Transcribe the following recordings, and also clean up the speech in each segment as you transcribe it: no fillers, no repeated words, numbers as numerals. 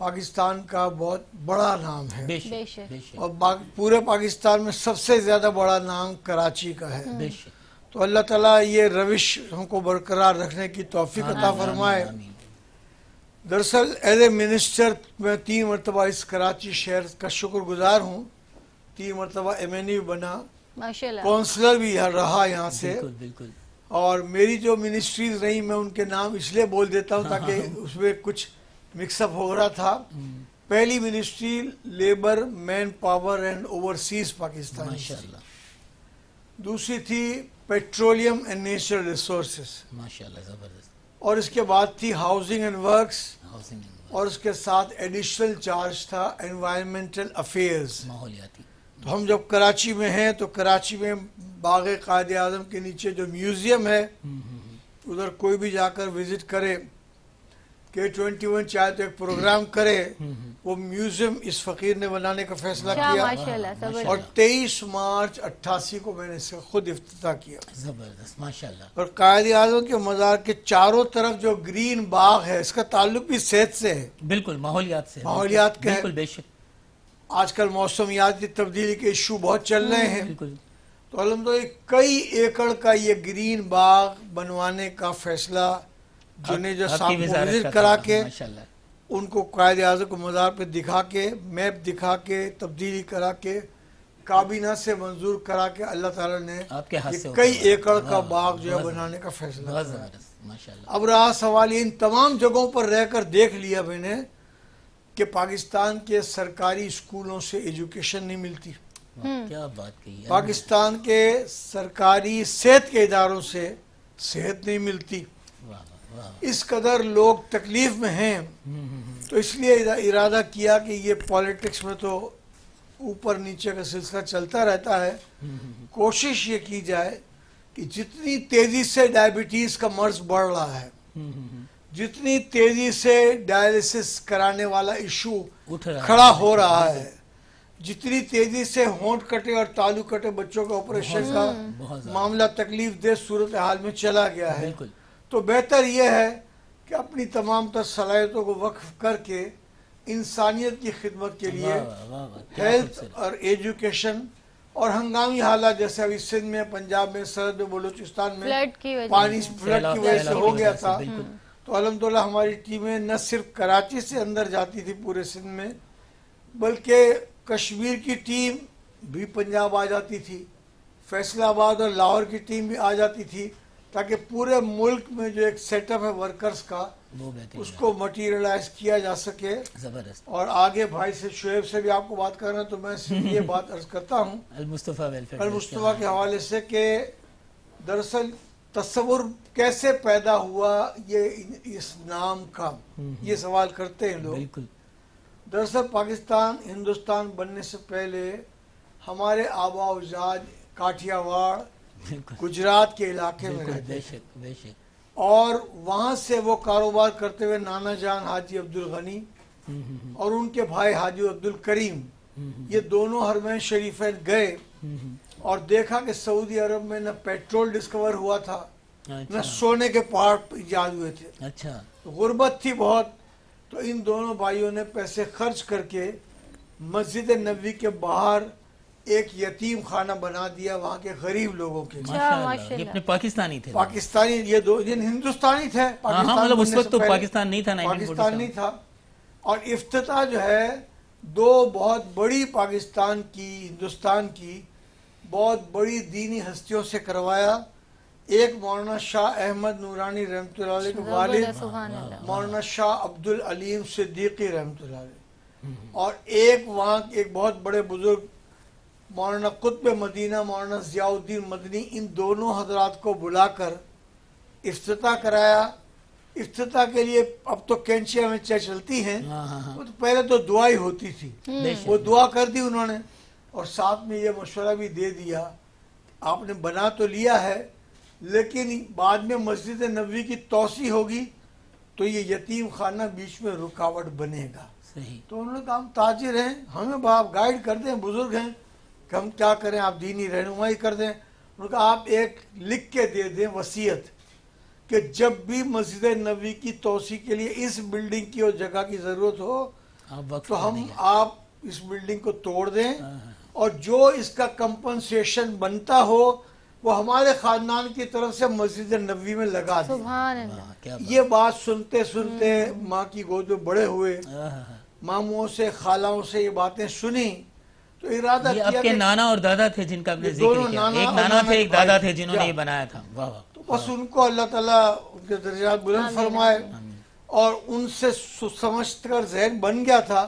پاکستان کا بہت بڑا نام ہے، بے شک بے شک۔ بے شک اور پورے پاکستان میں سب سے زیادہ بڑا نام کراچی کا ہے۔ بے شک تو اللہ تعالیٰ یہ روش ہم کو برقرار رکھنے کی توفیق عطا فرمائے۔ آمین۔ دراصل ایز اے منسٹر میں 3 مرتبہ اس کراچی شہر کا شکر گزار ہوں، 3 مرتبہ MNA بھی بنا، ماشاء اللہ۔ کونسلر بھی رہا یہاں سے، بالکل بالکل اور میری جو منسٹریز رہی میں ان کے نام اس لیے بول دیتا ہوں تاکہ اس میں کچھ مکس اپ ہو رہا تھا۔ پہلی ministry labour, manpower and overseas Pakistan, ماشاءاللہ دوسری تھی پیٹرولیم اینڈ نیچرل ریسورسز، ماشاءاللہ زبردست، اور اس کے بعد تھی ہاؤسنگ اینڈ ورکس، ہاؤسنگ اور اس کے ساتھ ایڈیشنل چارج تھا انوائرمنٹل افیئرز۔ ماحولیاتی۔ تو ہم جب کراچی میں ہیں تو کراچی میں باغ قائد اعظم کے نیچے جو میوزیم ہے ادھر کوئی بھی جا کر وزٹ کرے، K21 چاہے تو ایک پروگرام کرے، وہ میوزیم اس فقیر نے بنانے کا فیصلہ کیا کیا، ماشاء اللہ، اور زبردست۔ 23 مارچ 88 کو میں نے اس کا خود افتتاح کیا۔ زبردست ماشاءاللہ۔ اور قائد اعظم کے مزار کے چاروں طرف جو گرین باغ ہے اس کا تعلق بھی صحت سے ہے، بالکل ماحولیات سے، ماحولیات کا ہے۔ بالکل بے شک، آج کل موسمیاتی تبدیلی کے ایشو بہت چل رہے ہیں، بالکل تو الحمدللہ کئی ایکڑ کا یہ گرین باغ بنوانے کا فیصلہ جنہیں جو آپ کی صاحب کو وزارت وزٹ کا کرا تھا، کے ماشاءاللہ ان کو قائد اعظم کو مزار پہ دکھا کے، میپ دکھا کے، تبدیلی کرا کے، کابینہ سے منظور کرا کے اللہ تعالیٰ نے آپ کے ہاتھ سے یہ کئی ہوتا ہے۔ ایکڑ کا واہ، باغ جو ہے بہت بنانے کا فیصلہ بہت کرا۔ زبردست ماشاءاللہ۔ اب رہا سوال ان تمام جگہوں پر رہ کر دیکھ لیا میں نے کہ پاکستان کے سرکاری اسکولوں سے ایجوکیشن نہیں ملتی، واہ، کیا بات کہی ہے۔ پاکستان کے سرکاری صحت کے اداروں سے صحت نہیں ملتی، واہ واہ واہ، اس قدر لوگ تکلیف میں ہیں۔ تو اس لیے ارادہ کیا کہ یہ پالیٹکس میں تو اوپر نیچے کا سلسلہ چلتا رہتا ہے، کوشش یہ کی جائے کہ جتنی تیزی سے ڈائبٹیز کا مرض بڑھ رہا ہے، جتنی تیزی سے ڈائلیسس کرانے والا ایشو اٹھ رہا ہے، کھڑا ہو رہا ہے، جتنی تیزی سے ہونٹ کٹے اور تالو کٹے بچوں کا آپریشن کا بہت زیادہ، معاملہ تکلیف دہ صورتحال میں چلا گیا ہے، بالکل تو بہتر یہ ہے کہ اپنی تمام تر صلاحیتوں کو وقف کر کے انسانیت کی خدمت کے لیے واہ واہ واہ واہ، کیا ہیلتھ خوبصورت۔ اور ایجوکیشن اور ہنگامی حالات جیسے ابھی سندھ میں، پنجاب میں، سرحد میں، بلوچستان میں فلڈ کی وجہ پانی سے۔ فلڈ کی وجہ سے سیلاب ہو کی گیا وجہ سے، تھا، بالکل۔ تو الحمدللہ ہماری ٹیمیں نہ صرف کراچی سے اندر جاتی تھی پورے سندھ میں، بلکہ کشمیر کی ٹیم بھی پنجاب آ جاتی تھی، فیصل آباد اور لاہور کی ٹیم بھی آ جاتی تھی، تاکہ پورے ملک میں جو ایک سیٹ اپ ہے ورکرز کا وہ بہترین اس کو مٹیریلائز کیا جا سکے۔ زبردست۔ اور آگے بھائی سے شعیب سے بھی آپ کو بات کرنا ہے تو میں صرف یہ بات عرض کرتا ہوں المصطفیٰ ویلفیئر المصطفیٰ کے حوالے سے کہ دراصل تصور کیسے پیدا ہوا یہ اس نام کا، یہ سوال کرتے ہیں لوگ۔ بالکل دراصل پاکستان ہندوستان بننے سے پہلے ہمارے آبا و اجداد کاٹھیا واڑ بالکل گجرات کے علاقے میں بالکل، رہتے بے ہیں، شک بے شک، اور وہاں سے وہ کاروبار کرتے ہوئے نانا جان حاجی عبدالغنی اور ان کے بھائی حاجی عبدالکریم یہ دونوں حرمین شریفین گئے اور دیکھا کہ سعودی عرب میں نہ پیٹرول ڈسکور ہوا تھا، نہ اچھا سونے کے پہاڑ ایجاد ہوئے تھے، اچھا، غربت تھی بہت۔ تو ان دونوں بھائیوں نے پیسے خرچ کر کے مسجد نبوی کے باہر ایک یتیم خانہ بنا دیا وہاں کے غریب لوگوں کے لیے۔ ماشاءاللہ، ماشاءاللہ۔ یہ اپنے پاکستانی تھے، پاکستانی یہ دو جن ہندوستانی تھے، ہاں مطلب اس بننے وقت سے تو پہلے پاکستان نہیں تھا، پاکستان نہیں 1947 تھا۔ اور افتتاح جو ہے دو بہت بڑی پاکستان کی، ہندوستان کی بہت بڑی دینی ہستیوں سے کروایا۔ ایک مولانا شاہ احمد نورانی رحمۃ اللہ علیہ کے والد زبردست، سبحان اللہ۔ مولانا شاہ عبدالعلیم صدیقی رحمۃ اللہ علیہ، اور ایک وہاں ایک بہت بڑے بزرگ مولانا قطب مدینہ مولانا ضیاء الدین مدنی، ان دونوں حضرات کو بلا کر افتتاح کرایا۔ افتتاح کے لیے اب تو کینچیاں میں چلتی ہیں، ہاں ہاں ہاں، وہ تو پہلے تو دعا ہی ہوتی تھی، بے شک، وہ دعا کر دی انہوں نے، اور ساتھ میں یہ مشورہ بھی دے دیا آپ نے بنا تو لیا ہے لیکن بعد میں مسجد نبوی کی توسیع ہوگی تو یہ یتیم خانہ بیچ میں رکاوٹ بنے گا۔ صحیح، تو انہوں نے کہا ہم تاجر ہیں، ہمیں آپ گائیڈ کر دیں، بزرگ ہیں کہ ہم کیا کریں، آپ دینی رہنمائی کر دیں۔ انہوں نے کہا آپ ایک لکھ کے دے دیں وصیت کہ جب بھی مسجد نبوی کی توسیع کے لیے اس بلڈنگ کی اور جگہ کی ضرورت ہو تو ہم آپ اس بلڈنگ کو توڑ دیں اور جو اس کا کمپنسیشن بنتا ہو وہ ہمارے خاندان کی طرف سے مسجد نبوی میں لگا دیں. سبحان اللہ. یہ بات سنتے سنتے ماں کی گود میں بڑے ہوئے, ماموں سے خالوں سے یہ باتیں سنی تو ارادہ یہ کیا آپ کے کہ نانا اور دادا تھے جن کا آپ نے ذکر دونوں کیا, نانا ایک اور نانا تھے ایک دادا تھے جنہوں نے یہ بنایا تھا. واہ واہ. تو بس ان کو اللہ تعالیٰ ان کے درجات بلند فرمائے, اور ان سے سمجھ کر ذہن بن گیا تھا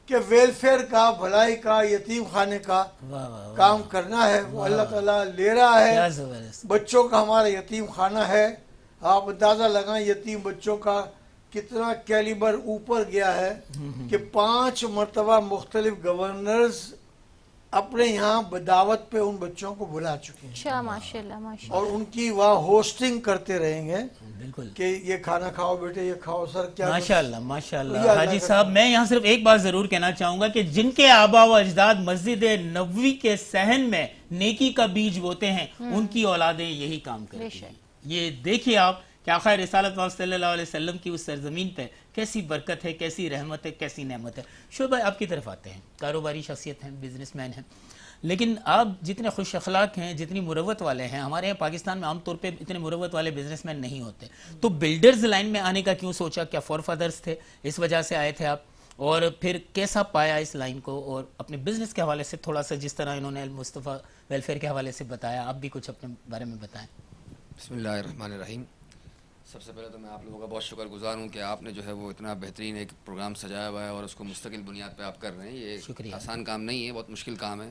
کہ ویلفیئر کا, بھلائی کا, یتیم خانے کا کام کرنا ہے. وہ اللہ تعالیٰ لے رہا کیا ہے. زبردست. بچوں کا ہمارا یتیم خانہ ہے, آپ اندازہ لگائیں یتیم بچوں کا کتنا کیلیبر اوپر گیا ہے کہ 5 مرتبہ مختلف گورنرز اپنے یہاں بدعوت پہ ان بچوں کو بلا چکے ہیں, اچھا ماشاءاللہ ماشاءاللہ. اور ان کی وہاں ہوسٹنگ کرتے رہیں گے بالکل کہ یہ کھانا کھاؤ بیٹے, یہ کھاؤ سر. کیا ماشاءاللہ ماشاءاللہ. اللہ حاجی کا صاحب میں یہاں صرف ایک بات ضرور کہنا چاہوں گا کہ جن کے آبا و اجداد مسجد نبوی کے صحن میں نیکی کا بیج بوتے ہیں ان کی اولادیں یہی کام کرتی ہیں. یہ دیکھیے آپ کہ آقا رسالت صلی اللہ علیہ وسلم کی اس سرزمین پہ کیسی برکت ہے, کیسی رحمت ہے, کیسی نعمت ہے. شعیب بھائی آپ کی طرف آتے ہیں, کاروباری شخصیت ہیں, بزنس مین ہیں, لیکن آپ جتنے خوش اخلاق ہیں, جتنی مروت والے ہیں, ہمارے یہاں پاکستان میں عام طور پہ اتنے مروت والے بزنس مین نہیں ہوتے, تو بلڈرز لائن میں آنے کا کیوں سوچا؟ کیا فور فادرز تھے, اس وجہ سے آئے تھے آپ؟ اور پھر کیسا پایا اس لائن کو؟ اور اپنے بزنس کے حوالے سے تھوڑا سا, جس طرح انہوں نے مصطفیٰ ویلفیئر کے حوالے سے بتایا, آپ بھی کچھ اپنے بارے میں بتائیں. بسم اللہ الرحمن الرحیم. سب سے پہلے تو میں آپ لوگوں کا بہت شکر گزار ہوں کہ آپ نے جو ہے وہ اتنا بہترین ایک پروگرام سجایا ہوا ہے اور اس کو مستقل بنیاد پہ آپ کر رہے ہیں. یہ آسان کام نہیں ہے, بہت مشکل کام ہے,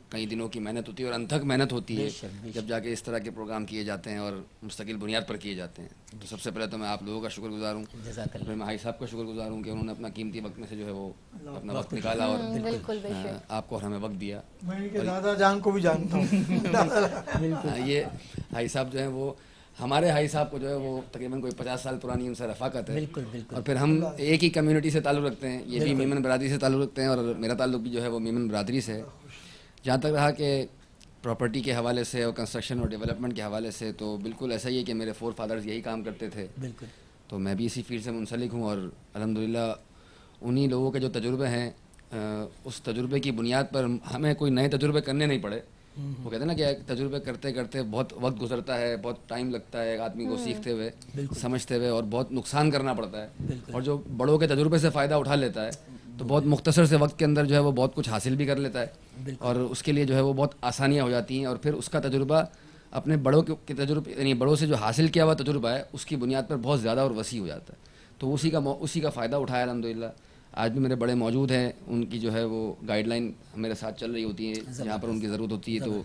کئی دنوں کی محنت ہوتی ہے اور انتھک محنت ہوتی ہے جب جا کے اس طرح کے پروگرام کیے جاتے ہیں اور مستقل بنیاد پر کیے جاتے ہیں. تو سب سے پہلے تو میں آپ لوگوں کا شکر گزار ہوں, پھر میں بھائی صاحب کا شکر گزار ہوں کہ انہوں نے اپنا قیمتی وقت میں سے جو ہے وہ اپنا وقت نکالا اور آپ کو ہمیں وقت دیا. میں ان کے دادا جان کو بھی جانتا ہوں. یہ بھائی صاحب جو ہیں وہ ہمارے بھائی صاحب کو جو ہے وہ تقریباً کوئی 50 سال پرانی ان سے رفاقت ہے, اور پھر ہم ایک ہی کمیونٹی سے تعلق رکھتے ہیں. یہ بھی میمن برادری سے تعلق رکھتے ہیں اور میرا تعلق بھی جو ہے وہ میمن برادری سے ہے. جہاں تک رہا کہ پراپرٹی کے حوالے سے اور کنسٹرکشن اور ڈیولپمنٹ کے حوالے سے, تو بالکل ایسا ہی ہے کہ میرے 4 فادرز یہی کام کرتے تھے, تو میں بھی اسی فیلڈ سے منسلک ہوں. اور الحمدللہ انہی لوگوں کے جو تجربے ہیں, اس تجربے کی بنیاد پر ہمیں کوئی نئے تجربے کرنے نہیں پڑے. وہ کہتے ہیں نا کہ تجربے کرتے کرتے بہت وقت گزرتا ہے, بہت ٹائم لگتا ہے آدمی کو سیکھتے ہوئے, سمجھتے ہوئے, اور بہت نقصان کرنا پڑتا ہے. اور جو بڑوں کے تجربے سے فائدہ اٹھا لیتا ہے تو بہت مختصر سے وقت کے اندر جو ہے وہ بہت کچھ حاصل بھی کر لیتا ہے, اور اس کے لیے جو ہے وہ بہت آسانیاں ہو جاتی ہیں. اور پھر اس کا تجربہ اپنے بڑوں کے تجربے, یعنی بڑوں سے جو حاصل کیا ہوا تجربہ ہے اس کی بنیاد پر بہت زیادہ اور وسیع ہو جاتا ہے. تو اسی کا فائدہ اٹھایا الحمدللہ. آج بھی میرے بڑے موجود ہیں, ان کی جو ہے وہ گائیڈ لائن میرے ساتھ چل رہی ہوتی ہے, جہاں پر ان کی ضرورت ہوتی ہے تو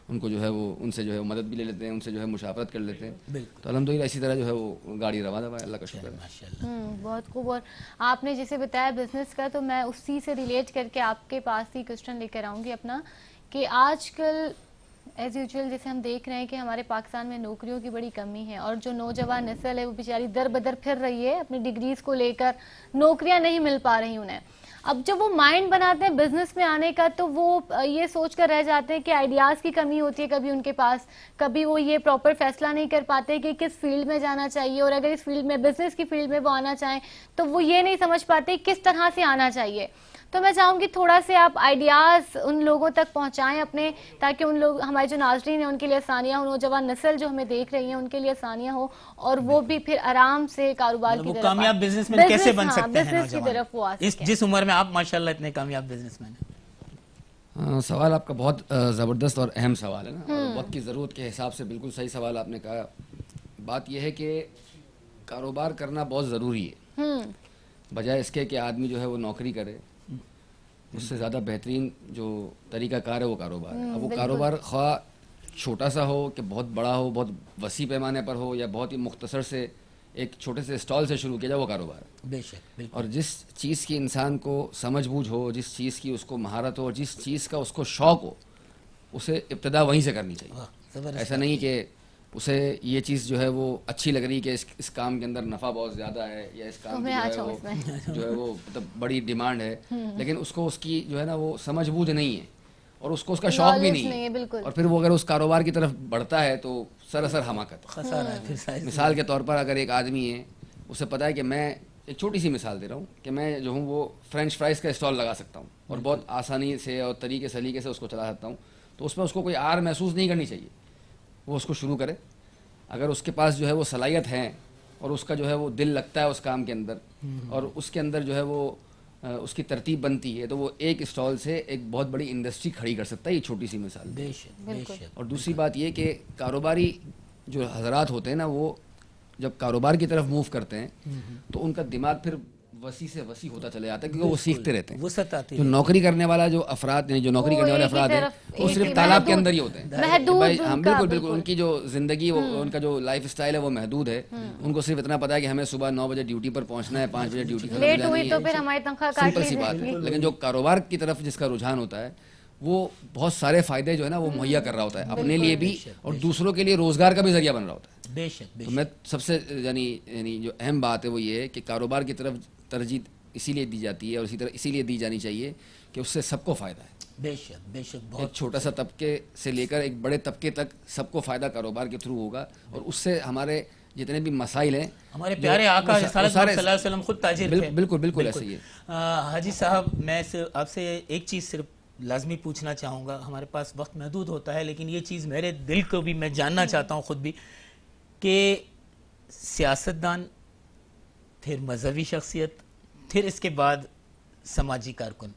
ان کو جو ہے وہ ان سے جو ہے مدد بھی لے لیتے ہیں, ان سے جو ہے مشاورت کر لیتے ہیں. تو الحمدللہ اسی طرح جو ہے وہ گاڑی رواں ہے, اللہ کا شکر ہے. بہت خوب. اور آپ نے جسے بتایا بزنس کا, تو میں اسی سے ریلیٹ کر کے آپ کے پاس ہی کوسچن لے کر آؤں گی اپنا, کہ آج کل ایز یوزول جیسے ہم دیکھ رہے ہیں کہ ہمارے پاکستان میں نوکریوں کی بڑی کمی ہے, اور جو نوجوان نسل ہے وہ بیچاری در بدر پھر رہی ہے اپنی ڈگریز کو لے کر, نوکریاں نہیں مل پا رہی انہیں. اب جب وہ مائنڈ بناتے ہیں بزنس میں آنے کا, تو وہ یہ سوچ کر رہ جاتے ہیں کہ آئیڈیاز کی کمی ہوتی ہے کبھی ان کے پاس, کبھی وہ یہ پراپر فیصلہ نہیں کر پاتے کہ کس فیلڈ میں جانا چاہیے, اور اگر اس فیلڈ میں بزنس کی فیلڈ میں وہ آنا چاہیں تو وہ یہ نہیں سمجھ پاتے کس طرح سے آنا چاہیے. تو میں چاہوں گی تھوڑا سے آپ آئیڈیاز ان لوگوں تک پہنچائیں اپنے, تاکہ ان لوگ, ہمارے جو ناظرین ہیں ان کے لیے آسانیاں ہوں, نوجوان نسل جو ہمیں دیکھ رہی ہیں ان کے لیے آسانیاں ہوں, اور وہ بھی پھر آرام سے کاروبار کی طرف, کامیاب بزنس مین کیسے بن سکتے ہیں بزنس کی طرف وہ آ سکیں. جس عمر میں آپ ماشاءاللہ اتنے کامیاب بزنس مین ہیں. سوال آپ کا بہت زبردست اور اہم سوال ہے نا, اور وقت کی ضرورت کے حساب سے بالکل صحیح سوال آپ نے کہا. بات یہ ہے کہ کاروبار کرنا بہت ضروری ہے, بجائے اس کے کہ آدمی جو ہے وہ نوکری کرے. اس سے زیادہ بہترین جو طریقہ کار ہے وہ کاروبار ہے. اب وہ کاروبار خواہ چھوٹا سا ہو کہ بہت بڑا ہو, بہت وسیع پیمانے پر ہو, یا بہت ہی مختصر سے ایک چھوٹے سے اسٹال سے شروع کیا جائے, وہ کاروبار ہے. بے شک. اور جس چیز کی انسان کو سمجھ بوجھ ہو, جس چیز کی اس کو مہارت ہو, اور جس چیز کا اس کو شوق ہو, اسے ابتدا وہیں سے کرنی چاہیے. ایسا نہیں کہ اسے یہ چیز جو ہے وہ اچھی لگ رہی کہ اس کام کے اندر نفع بہت زیادہ ہے, یا اس کام کی جو ہے وہ مطلب بڑی ڈیمانڈ ہے, لیکن اس کو اس کی جو ہے نا وہ سمجھ بوجھ نہیں ہے, اور اس کو اس کا شوق بھی نہیں ہے, اور پھر وہ اگر اس کاروبار کی طرف بڑھتا ہے تو سراسر حماقت. مثال کے طور پر اگر ایک آدمی ہے, اسے پتہ ہے کہ میں ایک چھوٹی سی مثال دے رہا ہوں کہ میں جو ہوں وہ فرینچ فرائز کا اسٹال لگا سکتا ہوں اور بہت آسانی سے اور طریقے سلیقے سے اس کو چلا سکتا ہوں. تو اس میں اس کو کوئی آر محسوس نہیں کرنی چاہیے. وہ اس کو شروع کرے, اگر اس کے پاس جو ہے وہ صلاحیت ہے اور اس کا جو ہے وہ دل لگتا ہے اس کام کے اندر اور اس کے اندر جو ہے وہ اس کی ترتیب بنتی ہے, تو وہ ایک اسٹال سے ایک بہت بڑی انڈسٹری کھڑی کر سکتا ہے. یہ چھوٹی سی مثال. بے شک بے شک. اور دوسری بات یہ کہ کاروباری جو حضرات ہوتے ہیں نا, وہ جب کاروبار کی طرف موو کرتے ہیں تو ان کا دماغ پھر وسیع سے وسیع ہوتا چلا جاتا ہے, کیونکہ وہ سیکھتے رہتے ہیں. وسعت آتی جو نوکری کرنے والا جو افراد ہیں, جو نوکری کرنے والے افراد ہیں, وہ صرف تالاب کے اندر ہی ہوتے ہیں. بھائی ہم بالکل بالکل ان کی جو زندگی, ان کا جو لائف اسٹائل ہے وہ محدود ہے. ان کو صرف اتنا پتا ہے کہ ہمیں صبح 9 بجے ڈیوٹی پر پہنچنا ہے, 5 بجے ڈیوٹی ختم ہو جانی ہے, سمپل سی بات ہے. لیکن جو کاروبار کی طرف جس کا رجحان ہوتا ہے وہ بہت سارے فائدے جو ہے نا وہ مہیا کر رہا ہوتا ہے اپنے لیے بھی اور دوسروں کے لیے روزگار کا بھی ذریعہ بن رہا ہوتا ہے. بے شک. تو میں سب سے یعنی جو اہم بات ہے وہ یہ ہے کہ کاروبار کی طرف ترجیح اسی لیے دی جاتی ہے اور اسی لیے دی جانی چاہیے کہ اس سے سب کو فائدہ ہے. بے شک بے شک. ایک چھوٹا سا طبقے سے لے کر ایک بڑے طبقے تک سب کو فائدہ کاروبار کے تھرو ہوگا, اور اس سے ہمارے جتنے بھی مسائل ہیں, ہمارے پیارے آقا رسالت صلی اللہ علیہ وسلم خود تاجر تھے. بالکل بالکل ایسے ہی ہے. حاجی صاحب, میں آپ سے ایک چیز صرف لازمی پوچھنا چاہوں گا, ہمارے پاس وقت محدود ہوتا ہے لیکن یہ چیز میرے دل کو بھی میں جاننا چاہتا ہوں خود بھی, کہ سیاستدان, پھر مذہبی شخصیت, پھر اس کے بعد سماجی کارکن,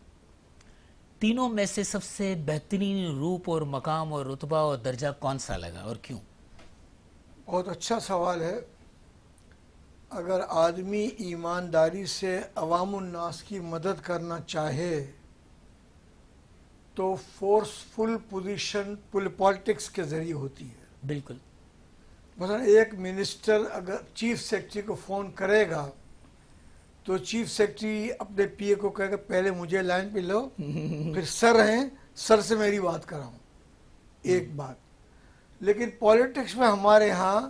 تینوں میں سے سب سے بہترین روپ اور مقام اور رتبہ اور درجہ کون سا لگا اور کیوں؟ بہت اچھا سوال ہے. اگر آدمی ایمانداری سے عوام الناس کی مدد کرنا چاہے تو فورسفل پوزیشن پالیٹکس کے ذریعے ہوتی ہے. بالکل. مثلا ایک منسٹر اگر چیف سیکرٹری کو فون کرے گا تو چیف سیکرٹری اپنے پی اے کو کہے گا پہلے مجھے لائن پہ لو, پھر سر ہیں, سر سے میری بات کراؤں. ایک بات. لیکن پالیٹکس میں ہمارے ہاں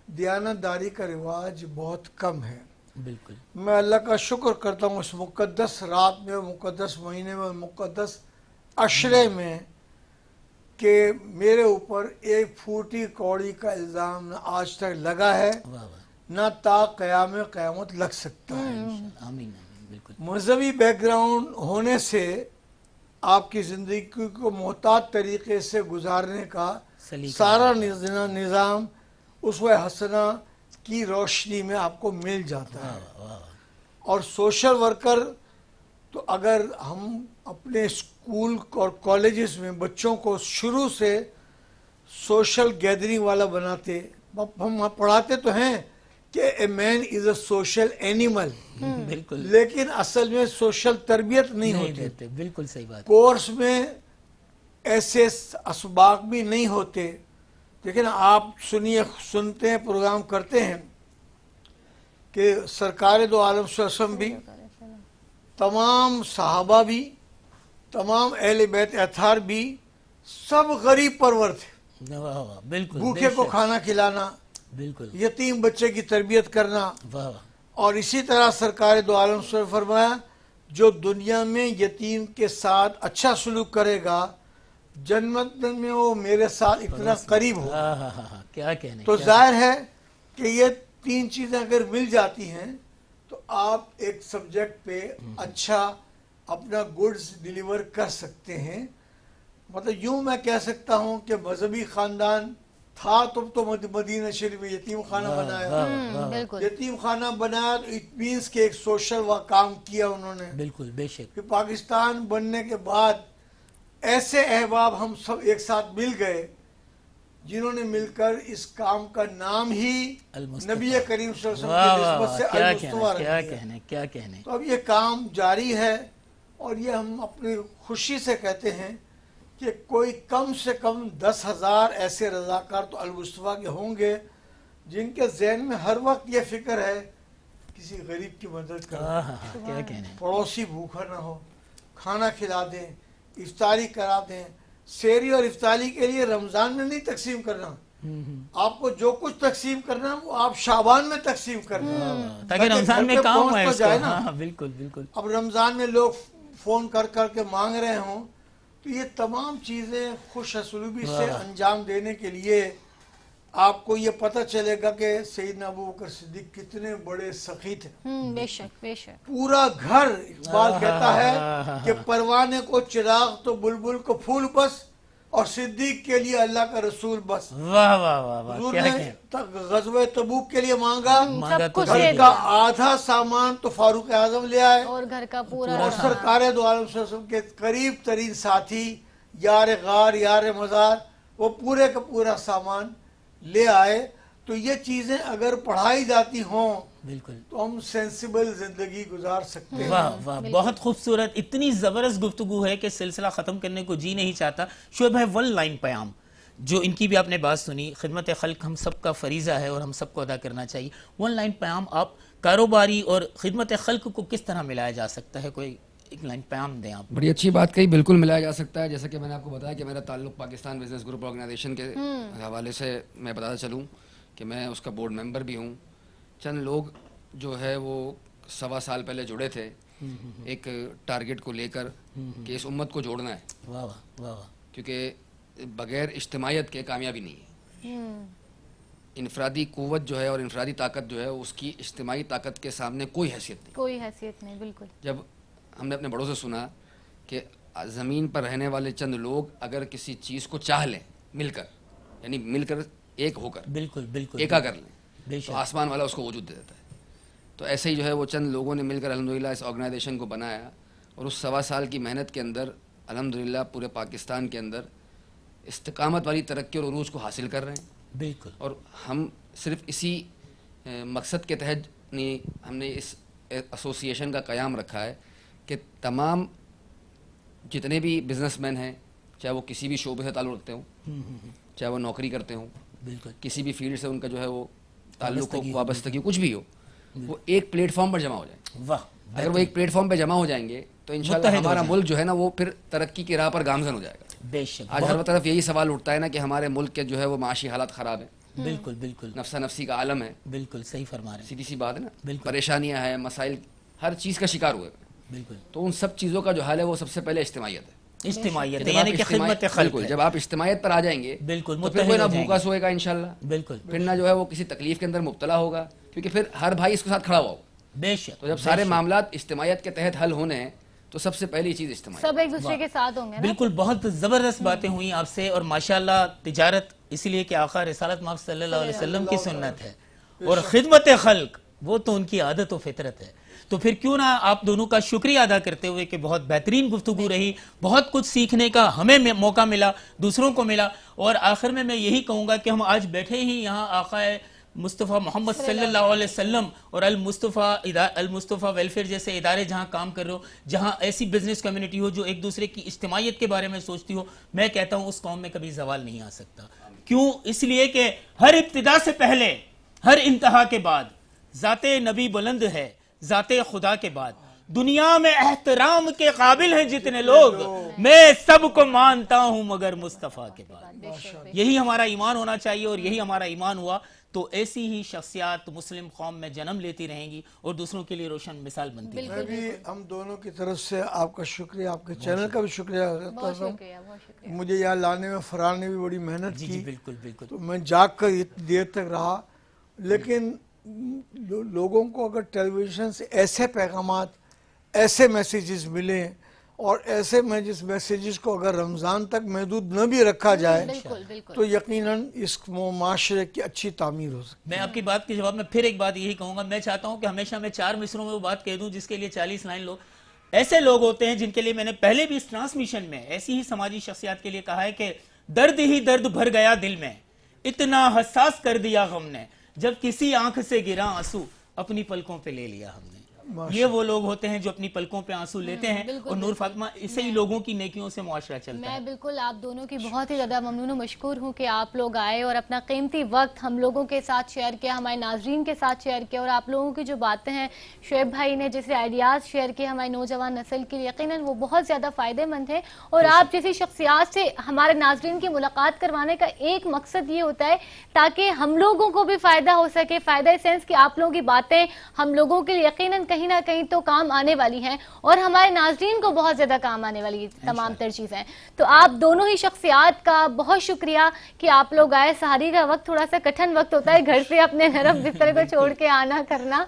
دیانتداری کا رواج بہت کم ہے. بالکل. میں اللہ کا شکر کرتا ہوں اس مقدس رات میں, مقدس مہینے میں, مقدس عشرے میں, کہ میرے اوپر ایک پھوٹی کوڑی کا الزام نہ آج تک لگا ہے, نہ تا قیامت لگ سکتا ہے. آمین. بالکل. مذہبی بیک گراؤنڈ ہونے سے آپ کی زندگی کو محتاط طریقے سے گزارنے کا سارا نظام اسوہ حسنہ کی روشنی میں آپ کو مل جاتا ہے. اور سوشل ورکر تو اگر ہم اپنے اسکول اور کالجز میں بچوں کو شروع سے سوشل گیدرنگ والا بناتے, ہم پڑھاتے تو ہیں کہ اے مین از اے سوشل اینیمل, بالکل, لیکن اصل میں سوشل تربیت نہیں ہوتی. بالکل صحیح بات. کورس میں ایسے اسباق بھی نہیں ہوتے. لیکن آپ سنتے ہیں, پروگرام کرتے ہیں کہ سرکار دو عالم صلی اللہ علیہ وسلم بھی, تمام صحابہ بھی, تمام اہل بیت اطہار بھی سب غریب پرور تھے. بالکل. بھوکے کو کھانا کھلانا, بالکل, یتیم بچے کی تربیت کرنا. اور اسی طرح سرکار دو عالم صلی اللہ علیہ وسلم فرمایا جو دنیا میں یتیم کے ساتھ اچھا سلوک کرے گا جنت میں وہ میرے ساتھ اتنا قریب ہو. کیا کہنے. تو ظاہر ہے کہ یہ تین چیزیں اگر مل جاتی ہیں تو آپ ایک سبجیکٹ پہ اچھا اپنا گڈز ڈیلیور کر سکتے ہیں. مطلب یوں میں کہہ سکتا ہوں کہ مذہبی خاندان تھا تو مدینہ شریف میں یتیم خانہ بنایا. یتیم خانہ بنایا تو اٹ مینس کہ ایک سوشل کام کیا انہوں نے. بالکل بے شک. پھر پاکستان بننے کے بعد ایسے احباب ہم سب ایک ساتھ مل گئے جنہوں نے مل کر اس کام کا نام ہی نبی کریم صلی اللہ علیہ وسلم کی نسبت سے المصطفیٰ رکھ دیا. کیا کہنے. تو اب یہ کام جاری ہے اور یہ ہم اپنی خوشی سے کہتے ہیں کہ کوئی کم سے کم 10,000 ایسے رضاکار تو المصطفیٰ کے ہوں گے جن کے ذہن میں ہر وقت یہ فکر ہے کسی غریب کی مدد کرنا, کیا کہنے. پڑوسی بھوکا نہ ہو, کھانا کھلا دیں, افطاری کرا دیں. سحری اور افطاری کے لیے رمضان میں نہیں تقسیم کرنا, آپ کو جو کچھ تقسیم کرنا وہ آپ شعبان میں تقسیم کرنا تاکہ رمضان میں کام پہنچ جائے نا. بالکل بالکل. اب رمضان میں لوگ فون کر کے مانگ رہے ہوں تو یہ تمام چیزیں خوش اسلوبی سے انجام دینے کے لیے آپ کو یہ پتہ چلے گا کہ سیدنا ابو بکر صدیق کتنے بڑے سخی تھے. بے شک بے شک. پورا گھر اقبال کہتا ہے کہ پروانے کو چراغ تو بلبل کو پھول بس اور صدیق کے لیے اللہ کا رسول بس. واہ واہ واہ واہ. حضور نے غزوہ تبوک کے لیے مانگا، سب کچھ گھر کا آدھا سامان تو فاروق اعظم لے آئے، اور گھر کا پورا اور سرکار دو عالم صلی اللہ علیہ وسلم کے قریب ترین ساتھی یار غار یار مزار وہ پورے کا پورا سامان لے آئے. تو یہ چیزیں اگر پڑھائی جاتی ہوں بالکل تو ہم سینسیبل زندگی گزار سکتے ہیں. واہ واہ، بہت خوبصورت. اتنی زبردست گفتگو ہے کہ سلسلہ ختم کرنے کو جی نہیں چاہتا. شعیب بھائی، ون لائن پیام جو ان کی بھی آپ نے بات سنی، خدمت خلق ہم سب کا فریضہ ہے اور ہم سب کو ادا کرنا چاہیے. ون لائن پیام آپ کاروباری اور خدمت خلق کو کس طرح ملایا جا سکتا ہے؟ کوئی ایک لائن پیام دیں آپ. بڑی اچھی بات کہی، بالکل ملایا جا سکتا ہے. جیسا کہ میں نے آپ کو بتایا کہ میرا تعلق پاکستان بزنس گروپ آرگنائزیشن کے حوالے سے میں بتاتا چلوں کہ میں اس کا بورڈ ممبر بھی ہوں. چند لوگ جو ہے وہ 1.25 سال پہلے جڑے تھے ایک ٹارگٹ کو لے کر کہ اس امت کو جوڑنا ہے. واہ واہ واہ واہ. کیونکہ بغیر اجتماعیت کے کامیابی نہیں ہے. انفرادی قوت جو ہے اور انفرادی طاقت جو ہے اس کی اجتماعی طاقت کے سامنے کوئی حیثیت نہیں. کوئی حیثیت نہیں. بالکل. جب ہم نے اپنے بڑوں سے سنا کہ زمین پر رہنے والے چند لوگ اگر کسی چیز کو چاہ لیں مل کر، یعنی مل کر ایک ہو کر بالکل بالکل ایکا کر لیں بے تو شک. آسمان والا اس کو وجود دے دیتا ہے. تو ایسے ہی جو ہے وہ چند لوگوں نے مل کر الحمدللہ اس آرگنائزیشن کو بنایا اور اس 1.25 سال کی محنت کے اندر الحمدللہ پورے پاکستان کے اندر استقامت والی ترقی اور عروج کو حاصل کر رہے ہیں. بالکل. اور ہم صرف اسی مقصد کے تحت ہم نے اس ایسوسیشن کا قیام رکھا ہے کہ تمام جتنے بھی بزنس مین ہیں، چاہے وہ کسی بھی شعبے سے تعلق رکھتے ہوں، چاہے وہ نوکری کرتے ہوں، بالکل کسی بھی فیلڈ سے ان کا جو ہے وہ تعلق ہو، وابستگی کچھ بھی ہو، وہ ایک پلیٹ فارم پر جمع ہو جائیں. واہ. اگر وہ ایک پلیٹ فارم پہ جمع ہو جائیں گے تو انشاءاللہ ہمارا ملک جو ہے نا وہ پھر ترقی کی راہ پر گامزن ہو جائے گا. بے شک. آج ہر طرف یہی سوال اٹھتا ہے نا کہ ہمارے ملک کے جو ہے وہ معاشی حالات خراب ہیں، بالکل بالکل نفسا نفسی کا عالم ہے. بالکل صحیح فرما رہے ہیں. سیدھی سی بات ہے نا، بالکل. پریشانیاں ہیں، مسائل، ہر چیز کا شکار ہوئے. بالکل. تو ان سب چیزوں کا جو حل ہے وہ سب سے پہلے اجتماعیت ہے. اجتماعیت یعنی کہ خدمت خلق بالکل. جب آپ اجتماعیت پر آ جائیں گے بالکل تو پھر کوئی نہ بھوکا سوئے گا انشاءاللہ، بالکل. پھر نہ جو ہے وہ کسی تکلیف کے اندر مبتلا ہوگا، کیونکہ پھر ہر بھائی اس کے ساتھ کھڑا ہوا ہوگا. بے شک. تو جب سارے معاملات اجتماعیت کے تحت حل ہونے ہیں تو سب سے پہلی چیز اجتماعیت. سب ایک دوسرے کے ساتھ ہوں گے نا. بالکل. بہت زبردست باتیں ہوئیں آپ سے. اور ماشاءاللہ تجارت اس لیے کہ آقا رسالت مآب صلی اللہ علیہ وسلم کی سنت ہے اور خدمت خلق وہ تو ان کی عادت و فطرت ہے. تو پھر کیوں نہ آپ دونوں کا شکریہ ادا کرتے ہوئے کہ بہت بہترین گفتگو رہی، بہت کچھ سیکھنے کا ہمیں موقع ملا، دوسروں کو ملا. اور آخر میں یہی کہوں گا کہ ہم آج بیٹھے ہی یہاں آقا مصطفیٰ محمد صلی اللہ علیہ وسلم اور المصطفیٰ ویلفیئر جیسے ادارے جہاں کام کر رہے ہو، جہاں ایسی بزنس کمیونٹی ہو جو ایک دوسرے کی اجتماعیت کے بارے میں سوچتی ہو، میں کہتا ہوں اس قوم میں کبھی زوال نہیں آ سکتا. کیوں؟ اس لیے کہ ہر ابتدا سے پہلے، ہر انتہا کے بعد ذات نبی بلند ہے، ذات خدا کے بعد. دنیا میں احترام کے قابل ہیں جتنے لوگ، میں سب کو مانتا ہوں مگر مصطفیٰ کے بعد. یہی ہمارا ایمان ہونا چاہیے اور یہی ہمارا ایمان ہوا. تو ایسی ہی شخصیات مسلم قوم میں جنم لیتی رہیں گی اور دوسروں کے لیے روشن مثال بنتی رہیں گی. میں بھی ہم دونوں کی طرف سے آپ کا شکریہ، آپ کے چینل کا بھی شکریہ کرتا ہوں. مجھے یہاں لانے میں فرار نے بھی بڑی محنت کی. بالکل بالکل. تو میں جاگ کر اتنی دیر تک رہا. لیکن لوگوں کو اگر ٹیلی ویژن سے ایسے پیغامات، ایسے میسیجز ملیں اور ایسے میسیجز کو اگر رمضان تک محدود نہ بھی رکھا جائے تو یقیناً اس معاشرے کی اچھی تعمیر ہو سکتی ہے. میں آپ کی بات کے جواب میں پھر ایک بات یہی کہوں گا، میں چاہتا ہوں کہ ہمیشہ میں 4 مصروں میں وہ بات کہہ دوں جس کے لیے 40 لائن لوگ ایسے لوگ ہوتے ہیں جن کے لیے میں نے پہلے بھی اس ٹرانسمیشن میں ایسی ہی سماجی شخصیات کے لیے کہا ہے کہ درد ہی درد بھر گیا دل میں، اتنا حساس کر دیا غم نے، جب کسی آنکھ سے گرا آنسو اپنی پلکوں پہ لے لیا ہم نے. یہ وہ لوگ ہوتے ہیں جو اپنی پلکوں پہ آنسو لیتے ہیں اور نور فاطمہ اسے ہی لوگوں کی نیکیوں سے معاشرہ چلتا ہے. میں بالکل آپ دونوں کی بہت ہی زیادہ ممنون و مشکور ہوں کہ آپ لوگ آئے اور اپنا قیمتی وقت ہم لوگوں کے ساتھ شیئر کیا، ہمارے ناظرین کے ساتھ شیئر کیا. اور آپ لوگوں کی جو باتیں ہیں، شعیب بھائی نے جیسے آئیڈیاز شیئر کیے ہماری نوجوان نسل کے لیے، یقیناً وہ بہت زیادہ فائدہ مند ہیں. اور آپ جیسی شخصیات سے ہمارے ناظرین کی ملاقات کروانے کا ایک مقصد یہ ہوتا ہے تاکہ ہم لوگوں کو بھی فائدہ ہو سکے. فائدہ اس سینس کہ آپ لوگوں کی باتیں ہم لوگوں کے لیے یقیناً کہیں نہ کہیں تو کام آنے والی ہیں اور ہمارے ناظرین کو بہت زیادہ کام آنے والی تمام تر چیزیں. تو آپ دونوں ہی شخصیات کا بہت شکریہ کہ آپ لوگ آئے. سحری کا وقت تھوڑا سا کٹھن وقت ہوتا ہے, گھر سے اپنے نرم بستر کو چھوڑ کے آنا کرنا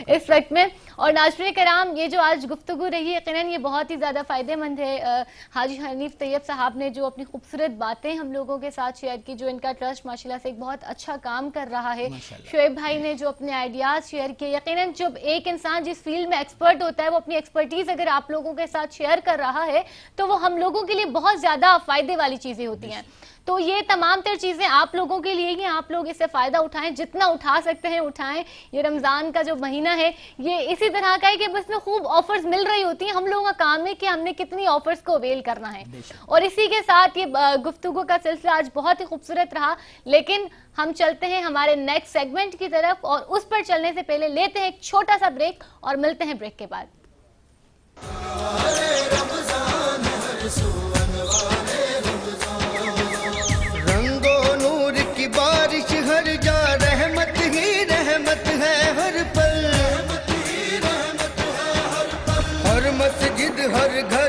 اس وقت میں. اور ناظرین کرام, یہ جو آج گفتگو رہی ہے یقیناً یہ بہت ہی زیادہ فائدہ مند ہے. حاجی حنیف طیب صاحب نے جو اپنی خوبصورت باتیں ہم لوگوں کے ساتھ شیئر کی, جو ان کا ٹرسٹ ماشاءاللہ سے ایک بہت اچھا کام کر رہا ہے. شعیب بھائی نے جو اپنے آئیڈیاز شیئر کیے, یقیناً جب ایک انسان جس فیلڈ میں ایکسپرٹ ہوتا ہے وہ اپنی ایکسپرٹیز اگر آپ لوگوں کے ساتھ شیئر کر رہا ہے تو وہ ہم لوگوں کے لیے بہت زیادہ فائدے والی چیزیں ہوتی ہیں. تو یہ تمام تر چیزیں آپ لوگوں کے لیے ہی, آپ لوگ اس سے فائدہ اٹھائیں, جتنا اٹھا سکتے ہیں اٹھائیں. یہ رمضان کا جو مہینہ ہے یہ اسی طرح کا ہے کہ بس میں خوب آفرز مل رہی ہوتی ہیں. ہم لوگوں کا کام ہے کہ ہم نے کتنی آفرز کو اویل کرنا ہے. اور اسی کے ساتھ یہ گفتگو کا سلسلہ آج بہت ہی خوبصورت رہا, لیکن ہم چلتے ہیں ہمارے نیکسٹ سیگمنٹ کی طرف, اور اس پر چلنے سے پہلے لیتے ہیں ایک چھوٹا سا بریک اور ملتے ہیں بریک کے بعد. بارش ہر جا رحمت ہی رحمت ہے ہر پل, ہر مسجد ہر گھر